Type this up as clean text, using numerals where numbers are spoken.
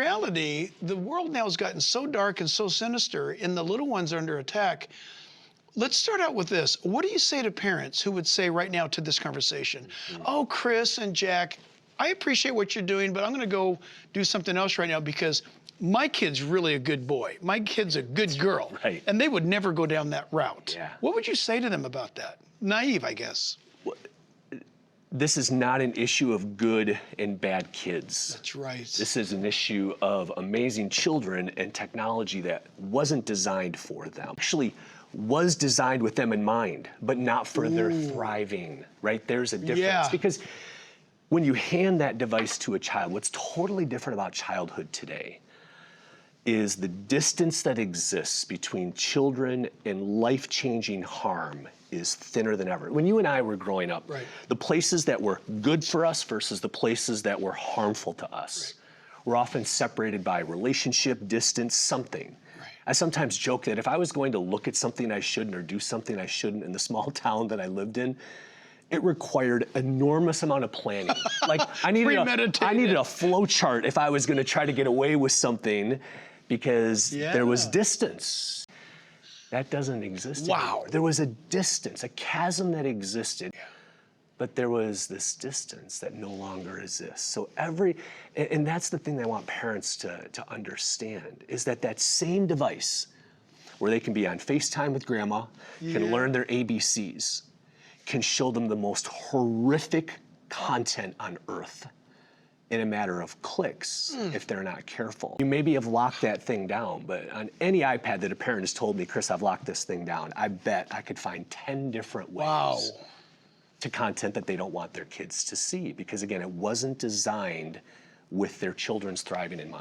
reality, the world now has gotten so dark and so sinister, and the little ones are under attack. Let's start out with this. What do you say to parents who would say right now to this conversation, oh, Chris and Jack, I appreciate what you're doing, but I'm gonna go do something else right now because my kid's really a good boy. My kid's a good girl. Right. And they would never go down that route. Yeah. What would you say to them about that? Naive, I guess. This is not an issue of good and bad kids. That's right. This is an issue of amazing children and technology that wasn't designed for them. Actually, was designed with them in mind, but not for their thriving, right? There's a difference. Yeah. Because when you hand that device to a child, what's totally different about childhood today is the distance that exists between children and life-changing harm is thinner than ever. When you and I were growing up, Right. the places that were good for us versus the places that were harmful to us were often separated by relationship, distance, something. I sometimes joke that if I was going to look at something I shouldn't or do something I shouldn't in the small town that I lived in, it required enormous amount of planning. Like I needed a flow chart if I was gonna try to get away with something because there was distance. That doesn't exist anymore. There was a distance, a chasm that existed, but there was this distance that no longer exists. So and that's the thing that I want parents to understand, is that that same device where they can be on FaceTime with grandma, can learn their ABCs, can show them the most horrific content on earth in a matter of clicks if they're not careful. You maybe have locked that thing down, but on any iPad that a parent has told me, Chris, I've locked this thing down, I bet I could find 10 different ways to content that they don't want their kids to see, because again, it wasn't designed with their children's thriving in mind.